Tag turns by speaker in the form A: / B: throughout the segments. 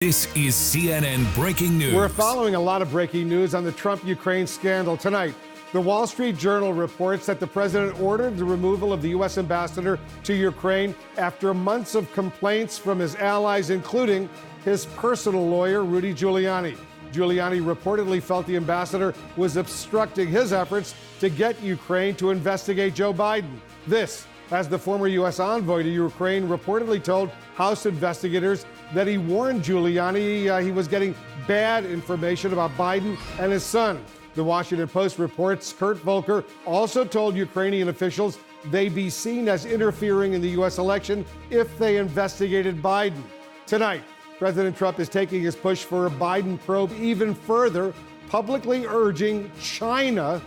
A: This is CNN Breaking News.
B: We're following a lot of breaking news on the Trump-Ukraine scandal tonight. The Wall Street Journal reports that the president ordered the removal of the U.S. ambassador to Ukraine after months of complaints from his allies, including his personal lawyer, Rudy Giuliani. Giuliani reportedly felt the ambassador was obstructing his efforts to get Ukraine to investigate Joe Biden. This, as the former U.S. envoy to Ukraine reportedly told House investigators that he warned Giuliani he was getting bad information about Biden and his son. The Washington Post reports Kurt Volker also told Ukrainian officials they'd be seen as interfering in the U.S. election if they investigated Biden. Tonight, President Trump is taking his push for a Biden probe even further, publicly urging China,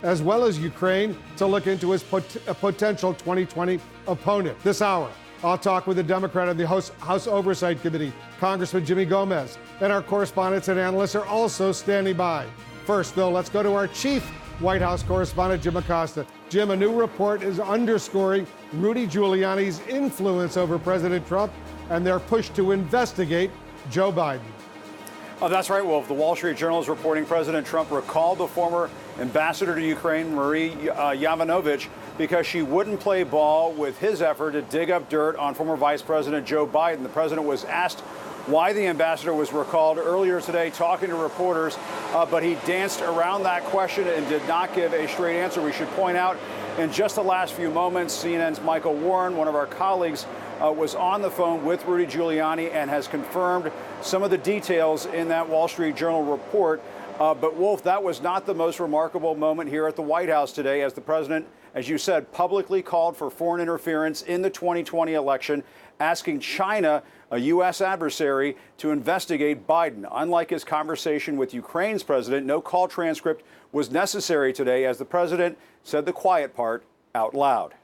B: as well as Ukraine, to look into his potential 2020 opponent. This hour, I'll talk with a Democrat on the House Oversight Committee, Congressman Jimmy Gomez, and our correspondents and analysts are also standing by. First, though, let's go to our chief White House correspondent, Jim Acosta. Jim, a new report is underscoring Rudy Giuliani's influence over President Trump and their push to investigate Joe Biden.
C: Oh, that's right, Wolf. The Wall Street Journal is reporting President Trump recalled the former ambassador to Ukraine, Marie Yovanovitch, because she wouldn't play ball with his effort to dig up dirt on former Vice President Joe Biden. The president was asked why the ambassador was recalled earlier today, talking to reporters, but he danced around that question and did not give a straight answer. We should point out, in just the last few moments, CNN's Michael Warren, one of our colleagues, was on the phone with Rudy Giuliani and has confirmed some of the details in that Wall Street Journal report. But, Wolf, that was not the most remarkable moment here at the White House today, as the president, as you said, publicly called for foreign interference in the 2020 election, asking China, a U.S. adversary, to investigate Biden. Unlike his conversation with Ukraine's president, no call transcript was necessary today, as the president said the quiet part out loud.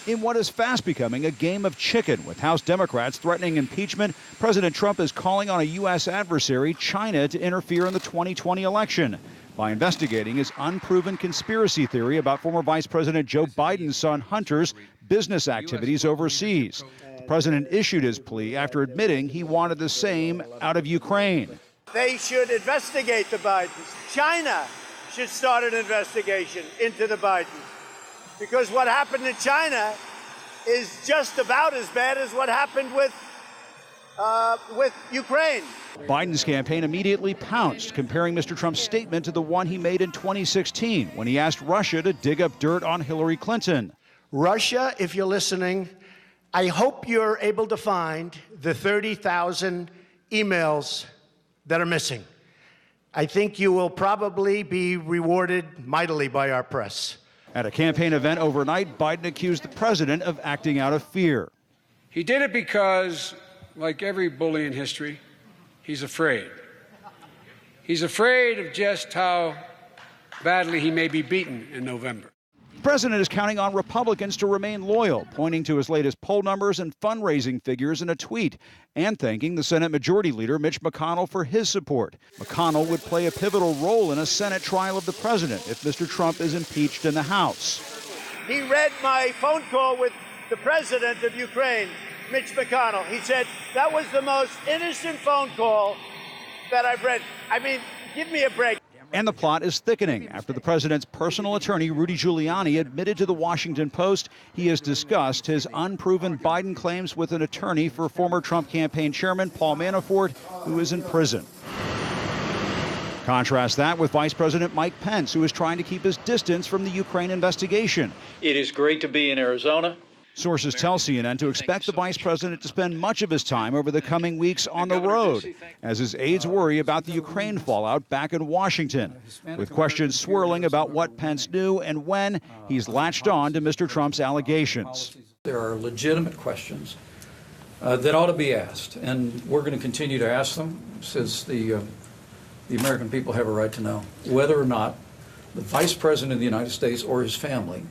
D: In what is fast becoming a game of chicken, with House Democrats threatening impeachment, President Trump is calling on a U.S. adversary, China, to interfere in the 2020 election by investigating his unproven conspiracy theory about former Vice President Joe Biden's son Hunter's business activities overseas. The president issued his plea after admitting he wanted the same out of Ukraine.
E: They should investigate the Bidens. China should start an investigation into the Bidens. Because what happened in China is just about as bad as what happened with Ukraine.
D: Biden's campaign immediately pounced, comparing Mr. Trump's statement to the one he made in 2016 when he asked Russia to dig up dirt on Hillary Clinton.
F: Russia, if you're listening, I hope you're able to find the 30,000 emails that are missing. I think you will probably be rewarded mightily by our press.
D: At a campaign event overnight, Biden accused the president of acting out of fear.
G: He did it because, like every bully in history, he's afraid. He's afraid of just how badly he may be beaten in November.
D: The president is counting on Republicans to remain loyal, pointing to his latest poll numbers and fundraising figures in a tweet, and thanking the Senate Majority Leader Mitch McConnell for his support. McConnell would play a pivotal role in a Senate trial of the president if Mr. Trump is impeached in the House.
E: He read my phone call with the president of Ukraine, Mitch McConnell. He said, that was the most innocent phone call that I've read. I mean, give me a break.
D: And the plot is thickening after the president's personal attorney, Rudy Giuliani, admitted to the Washington Post he has discussed his unproven Biden claims with an attorney for former Trump campaign chairman Paul Manafort, who is in prison. Contrast that with Vice President Mike Pence, who is trying to keep his distance from the Ukraine investigation.
H: It is great to be in Arizona.
D: Sources tell CNN to expect the vice president to spend much of his time over the coming weeks on the road, as his aides worry about the Ukraine fallout back in Washington, with questions swirling about what Pence knew and when he's latched on to Mr. Trump's allegations.
I: There are legitimate questions that ought to be asked, and we're going to continue to ask them, since the American people have a right to know whether or not the vice president of the United States or his family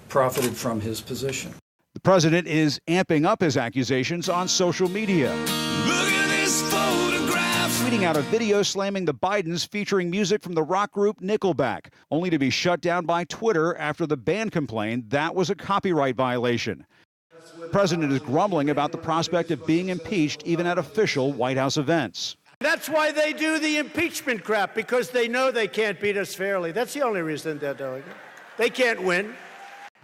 I: profited from his position.
D: The president is amping up his accusations on social media.
A: Look at this photograph.
D: Tweeting out a video slamming the Bidens featuring music from the rock group Nickelback, only to be shut down by Twitter after the band complained that was a copyright violation. The president is grumbling about the prospect of being impeached even at official White House events.
F: That's why they do the impeachment crap, because they know they can't beat us fairly. That's the only reason they're doing it. They can't win.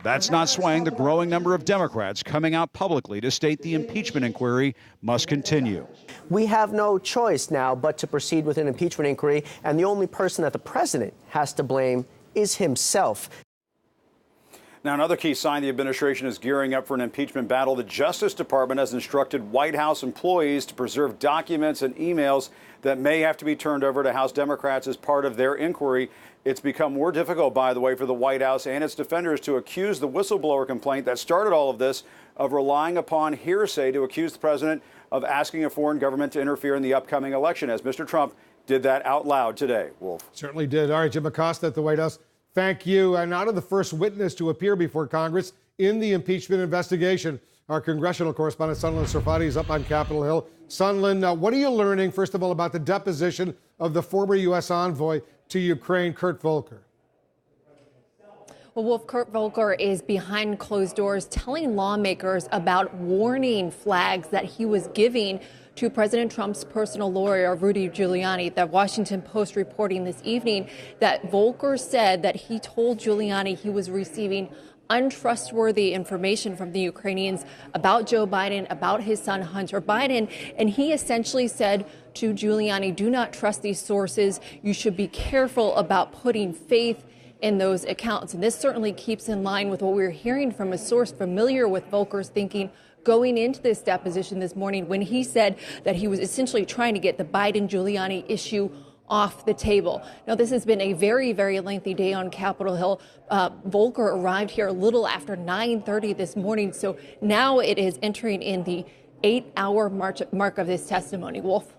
D: That's not swaying the growing number of Democrats coming out publicly to state the impeachment inquiry must continue.
J: We have no choice now but to proceed with an impeachment inquiry, and the only person that the president has to blame is himself.
C: Now, another key sign the administration is gearing up for an impeachment battle. The Justice Department has instructed White House employees to preserve documents and emails that may have to be turned over to House Democrats as part of their inquiry. It's become more difficult, by the way, for the White House and its defenders to accuse the whistleblower complaint that started all of this of relying upon hearsay to accuse the president of asking a foreign government to interfere in the upcoming election, as Mr. Trump did that out loud today. Wolf.
B: Certainly did. All right, Jim Acosta at the White House. Thank you. And now to the first witness to appear before Congress in the impeachment investigation. Our congressional correspondent, Sunlen Serfati, is up on Capitol Hill. Sunlen, what are you learning, first of all, about the deposition of the former U.S. envoy to Ukraine, Kurt Volker?
K: Well, Wolf, Kurt Volker is behind closed doors telling lawmakers about warning flags that he was giving to President Trump's personal lawyer, Rudy Giuliani. The Washington Post reporting this evening that Volker said that he told Giuliani he was receiving untrustworthy information from the Ukrainians about Joe Biden, about his son Hunter Biden. And he essentially said to Giuliani, do not trust these sources. You should be careful about putting faith in those accounts. And this certainly keeps in line with what we're hearing from a source familiar with Volker's thinking going into this deposition this morning, when he said that he was essentially trying to get the Biden-Giuliani issue off the table. Now, this has been a very, very lengthy day on Capitol Hill. Volker arrived here a little after 9:30 this morning, so now it is entering in the 8-hour mark of this testimony. Wolf.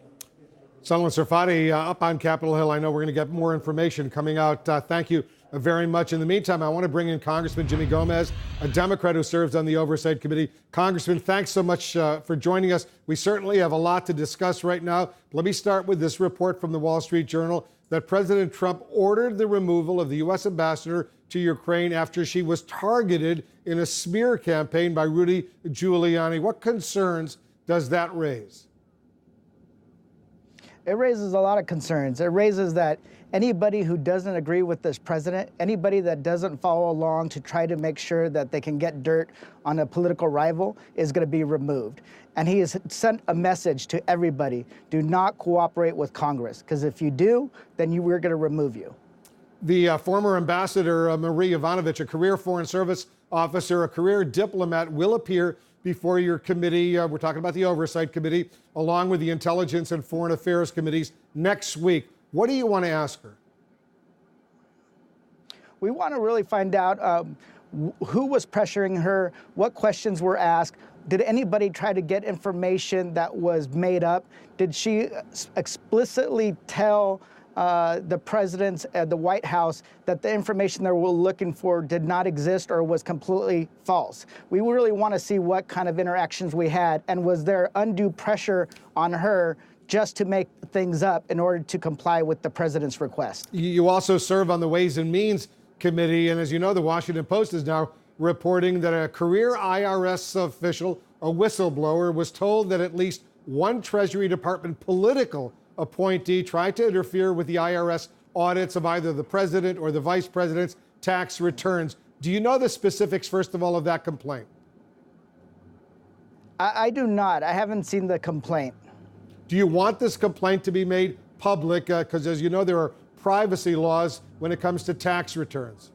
B: Sunlen Serfati up on Capitol Hill. I know we're going to get more information coming out. Thank you very much. In the meantime, I want to bring in Congressman Jimmy Gomez, a Democrat who serves on the Oversight Committee. Congressman, thanks so much for joining us. We certainly have a lot to discuss right now. Let me start with this report from the Wall Street Journal that President Trump ordered the removal of the U.S. ambassador to Ukraine after she was targeted in a smear campaign by Rudy Giuliani. What concerns does that raise?
L: It raises a lot of concerns. It raises that anybody who doesn't agree with this president, anybody that doesn't follow along to try to make sure that they can get dirt on a political rival is going to be removed. And he has sent a message to everybody: do not cooperate with Congress, because if you do, then we're going to remove you.
B: The former ambassador, Marie Yovanovitch, a career Foreign Service officer, a career diplomat, will appear before your committee. We're talking about the Oversight Committee, along with the Intelligence and Foreign Affairs Committees next week. What do you want to ask her?
L: We want to really find out who was pressuring her, what questions were asked. Did anybody try to get information that was made up? Did she explicitly tell the presidents at the White House that the information they were looking for did not exist or was completely false? We really want to see what kind of interactions we had, and was there undue pressure on her just to make things up in order to comply with the president's request.
B: You also serve on the Ways and Means Committee, and as you know, the Washington Post is now reporting that a career IRS official, a whistleblower, was told that at least one Treasury Department political appointee tried to interfere with the IRS audits of either the president or the vice president's tax returns. Do you know the specifics, first of all, of that complaint?
L: I do not. I haven't seen the complaint.
B: Do you want this complaint to be made public? Because as you know, there are privacy laws when it comes to tax returns.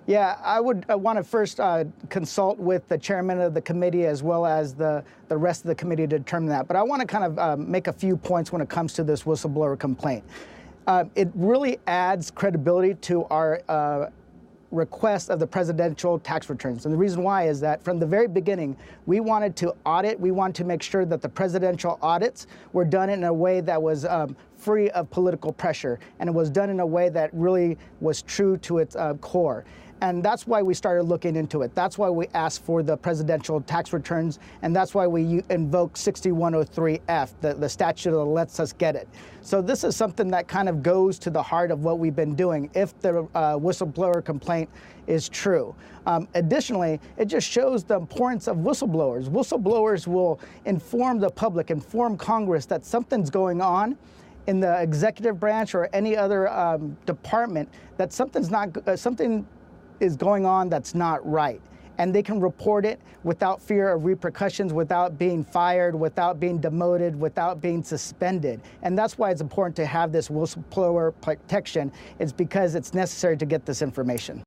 L: Yeah, I want to first consult with the chairman of the committee as well as the rest of the committee to determine that. But I want to kind of make a few points when it comes to this whistleblower complaint. It really adds credibility to our request of the presidential tax returns. And the reason why is that from the very beginning, we wanted to audit, we wanted to make sure that the presidential audits were done in a way that was free of political pressure, and it was done in a way that really was true to its core. And that's why we started looking into it. That's why we asked for the presidential tax returns, and that's why we invoke 6103F, the statute that lets us get it. So this is something that kind of goes to the heart of what we've been doing if the whistleblower complaint is true. Additionally, it just shows the importance of whistleblowers. Whistleblowers will inform the public, inform Congress that something's going on in the executive branch or any other department, that something is going on that's not right. And they can report it without fear of repercussions, without being fired, without being demoted, without being suspended. And that's why it's important to have this whistleblower protection. It's because it's necessary to get this information.